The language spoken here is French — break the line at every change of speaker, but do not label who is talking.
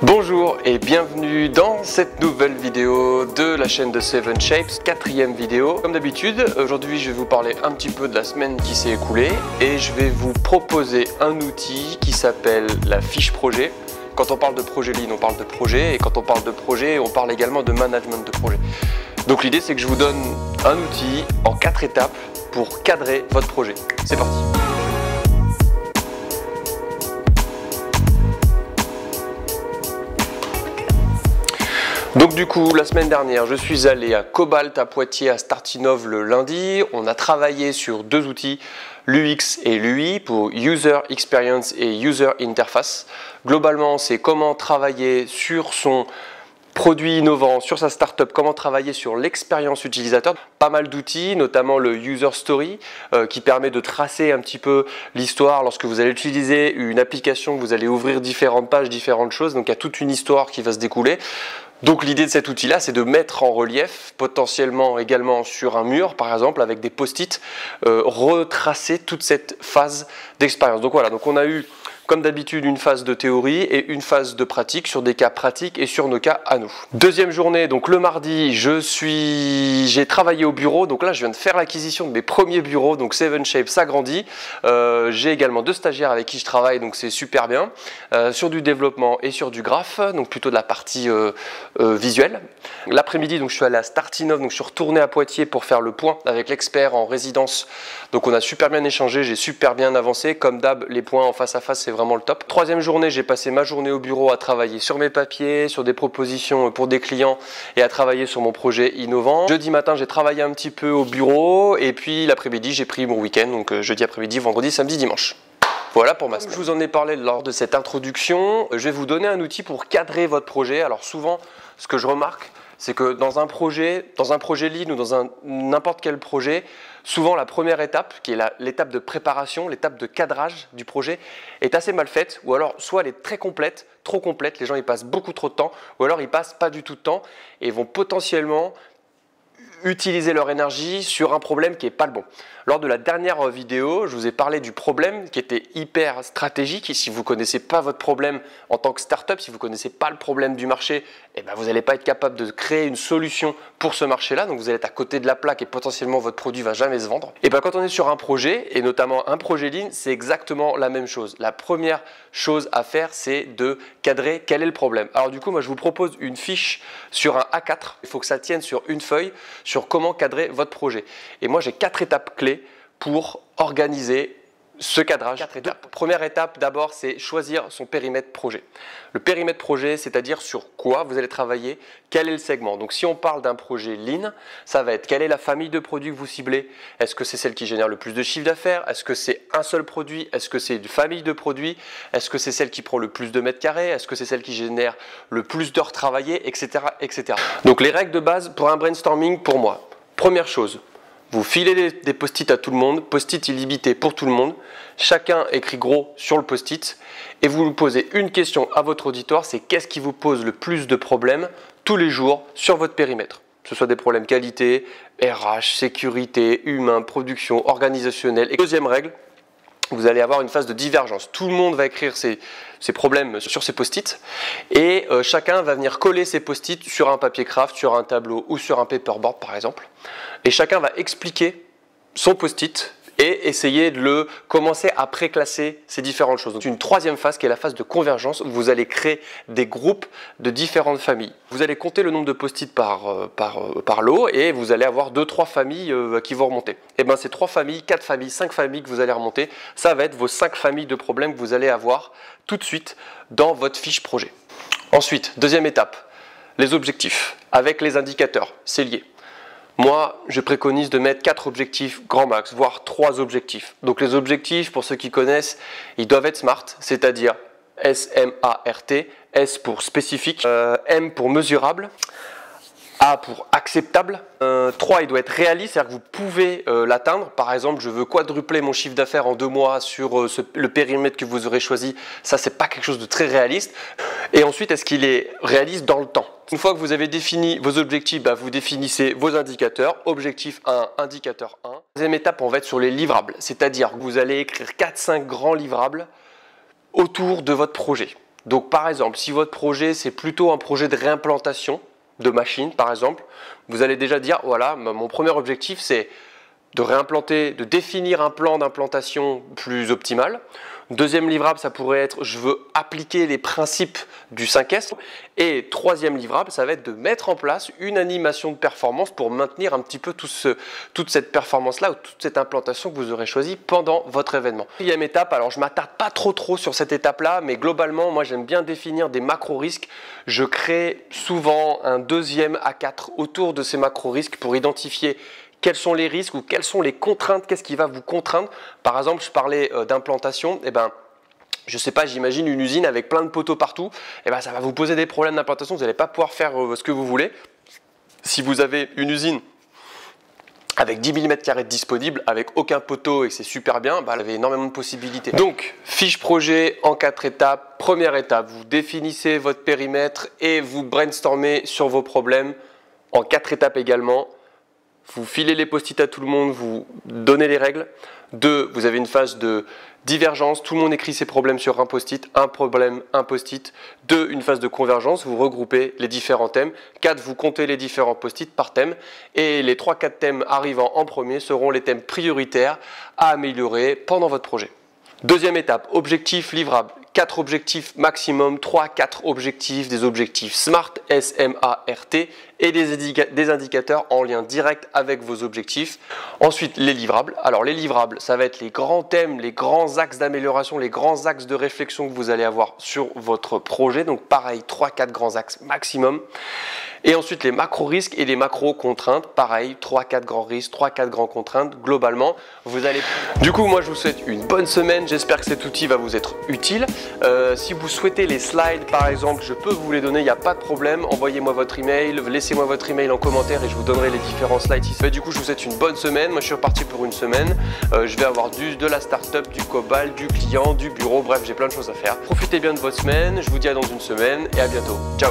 Bonjour et bienvenue dans cette nouvelle vidéo de la chaîne de Seven Shapes, quatrième vidéo. Comme d'habitude, aujourd'hui je vais vous parler un petit peu de la semaine qui s'est écoulée et je vais vous proposer un outil qui s'appelle la fiche projet. Quand on parle de projet Lean, on parle de projet, et quand on parle de projet, on parle également de management de projet. Donc l'idée c'est que je vous donne un outil en 4 étapes pour cadrer votre projet. C'est parti! Donc du coup, la semaine dernière, je suis allé à Cobalt à Poitiers, à Startinov le lundi. On a travaillé sur deux outils, l'UX et l'UI, pour User Experience et User Interface. Globalement, c'est comment travailler sur son produit innovant, sur sa startup, comment travailler sur l'expérience utilisateur. Pas mal d'outils, notamment le User Story, qui permet de tracer un petit peu l'histoire lorsque vous allez utiliser une application, vous allez ouvrir différentes pages, différentes choses. Donc il y a toute une histoire qui va se découler. Donc l'idée de cet outil-là, c'est de mettre en relief, potentiellement également sur un mur, par exemple, avec des post-it, retracer toute cette phase d'expérience. Donc voilà, donc on a eu, comme d'habitude, une phase de théorie et une phase de pratique sur des cas pratiques et sur nos cas à nous. Deuxième journée, donc le mardi, j'ai travaillé au bureau. Donc là, je viens de faire l'acquisition de mes premiers bureaux. Donc Seven Shapes s'agrandit. J'ai également 2 stagiaires avec qui je travaille, donc c'est super bien. Sur du développement et sur du graphe, donc plutôt de la partie visuelle. L'après-midi, donc je suis allé à Startinov, donc je suis retourné à Poitiers pour faire le point avec l'expert en résidence. Donc on a super bien échangé, j'ai super bien avancé. Comme d'hab, les points en face à face, c'est vraiment le top. Troisième journée, j'ai passé ma journée au bureau à travailler sur mes papiers, sur des propositions pour des clients et à travailler sur mon projet innovant. Jeudi matin, j'ai travaillé un petit peu au bureau et puis l'après-midi, j'ai pris mon week-end, donc jeudi après-midi, vendredi, samedi, dimanche. Voilà pour ma semaine. Je vous en ai parlé lors de cette introduction. Je vais vous donner un outil pour cadrer votre projet. Alors souvent, ce que je remarque, c'est que dans un projet Lean ou dans n'importe quel projet, souvent la première étape, qui est l'étape de préparation, l'étape de cadrage du projet, est assez mal faite, ou alors soit elle est très complète, trop complète, les gens y passent beaucoup trop de temps, ou alors ils passent pas du tout de temps et vont potentiellement utiliser leur énergie sur un problème qui n'est pas le bon. Lors de la dernière vidéo, je vous ai parlé du problème qui était hyper stratégique. Et si vous ne connaissez pas votre problème en tant que startup, si vous ne connaissez pas le problème du marché, eh ben vous n'allez pas être capable de créer une solution pour ce marché-là. Donc vous allez être à côté de la plaque et potentiellement votre produit ne va jamais se vendre. Et ben quand on est sur un projet, et notamment un projet Lean, c'est exactement la même chose. La première chose à faire, c'est de cadrer quel est le problème. Alors du coup, moi je vous propose une fiche sur un A4. Il faut que ça tienne sur une feuille sur comment cadrer votre projet. Et moi j'ai 4 étapes clés pour organiser ce cadrage. 4 étapes. Première étape, d'abord, c'est choisir son périmètre projet. Le périmètre projet, c'est-à-dire sur quoi vous allez travailler, quel est le segment. Donc si on parle d'un projet Lean, ça va être quelle est la famille de produits que vous ciblez. Est-ce que c'est celle qui génère le plus de chiffre d'affaires? Est-ce que c'est un seul produit? Est-ce que c'est une famille de produits? Est-ce que c'est celle qui prend le plus de mètres carrés? Est-ce que c'est celle qui génère le plus d'heures travaillées, etc., etc. Donc les règles de base pour un brainstorming, pour moi, première chose, vous filez des post-it à tout le monde, post-it illimité pour tout le monde, chacun écrit gros sur le post-it et vous posez une question à votre auditoire, c'est qu'est-ce qui vous pose le plus de problèmes tous les jours sur votre périmètre. Que ce soit des problèmes qualité, RH, sécurité, humain, production, organisationnel. Et deuxième règle, vous allez avoir une phase de divergence. Tout le monde va écrire ses problèmes sur ses post-it et chacun va venir coller ses post-it sur un papier craft, sur un tableau ou sur un paperboard par exemple. Et chacun va expliquer son post-it et essayer de le commencer à pré-classer ces différentes choses. Donc une troisième phase qui est la phase de convergence où vous allez créer des groupes de différentes familles. Vous allez compter le nombre de post-it par lot et vous allez avoir 2-3 familles qui vont remonter. Et bien ces 3 familles, 4 familles, 5 familles que vous allez remonter, ça va être vos 5 familles de problèmes que vous allez avoir tout de suite dans votre fiche projet. Ensuite, deuxième étape, les objectifs avec les indicateurs, c'est lié. Moi, je préconise de mettre 4 objectifs grand max, voire 3 objectifs. Donc les objectifs, pour ceux qui connaissent, ils doivent être SMART, c'est-à-dire S-M-A-R-T, S pour spécifique, M pour mesurable, A pour acceptable. 3, il doit être réaliste, c'est-à-dire que vous pouvez l'atteindre. Par exemple, je veux quadrupler mon chiffre d'affaires en 2 mois sur le périmètre que vous aurez choisi. Ça, c'est pas quelque chose de très réaliste. Et ensuite, est-ce qu'il est réaliste dans le temps? Une fois que vous avez défini vos objectifs, vous définissez vos indicateurs. Objectif 1, indicateur 1. Deuxième étape, on va être sur les livrables. C'est-à-dire que vous allez écrire 4-5 grands livrables autour de votre projet. Donc par exemple, si votre projet c'est plutôt un projet de réimplantation de machine par exemple, vous allez déjà dire voilà, mon premier objectif c'est de réimplanter, de définir un plan d'implantation plus optimal. Deuxième livrable, ça pourrait être je veux appliquer les principes du 5S. Et troisième livrable, ça va être de mettre en place une animation de performance pour maintenir un petit peu toute cette performance-là ou toute cette implantation que vous aurez choisie pendant votre événement. Quatrième étape, alors je ne m'attarde pas trop sur cette étape-là, mais globalement, moi j'aime bien définir des macro-risques. Je crée souvent un deuxième A4 autour de ces macro-risques pour identifier quels sont les risques ou quelles sont les contraintes, qu'est-ce qui va vous contraindre. Par exemple, je parlais d'implantation, je ne sais pas, j'imagine une usine avec plein de poteaux partout, ça va vous poser des problèmes d'implantation, vous n'allez pas pouvoir faire ce que vous voulez. Si vous avez une usine avec 10 mm² disponible, avec aucun poteau et que c'est super bien, vous avez énormément de possibilités. Donc, fiche projet en 4 étapes. Première étape, vous définissez votre périmètre et vous brainstormez sur vos problèmes en 4 étapes également. Vous filez les post-it à tout le monde, vous donnez les règles. 2, vous avez une phase de divergence, tout le monde écrit ses problèmes sur un post-it, un problème, un post-it. 2, une phase de convergence, vous regroupez les différents thèmes. 4, vous comptez les différents post-it par thème. Et les 3-4 thèmes arrivant en premier seront les thèmes prioritaires à améliorer pendant votre projet. Deuxième étape, objectif livrable. 4 objectifs maximum, 3-4 objectifs, des objectifs SMART, S-M-A-R-T et des indicateurs en lien direct avec vos objectifs. Ensuite, les livrables. Alors les livrables, ça va être les grands thèmes, les grands axes d'amélioration, les grands axes de réflexion que vous allez avoir sur votre projet. Donc pareil, 3-4 grands axes maximum. Et ensuite, les macro-risques et les macro-contraintes. Pareil, 3-4 grands risques, 3-4 grands contraintes. Globalement, vous allez... Du coup, moi, je vous souhaite une bonne semaine. J'espère que cet outil va vous être utile. Si vous souhaitez les slides, par exemple, je peux vous les donner, il n'y a pas de problème. Envoyez-moi votre email, laissez-moi votre email en commentaire et je vous donnerai les différents slides. Du coup, je vous souhaite une bonne semaine. Moi, je suis reparti pour une semaine. Je vais avoir de la startup, du Cobalt, du client, du bureau. Bref, j'ai plein de choses à faire. Profitez bien de votre semaine. Je vous dis à dans une semaine et à bientôt. Ciao!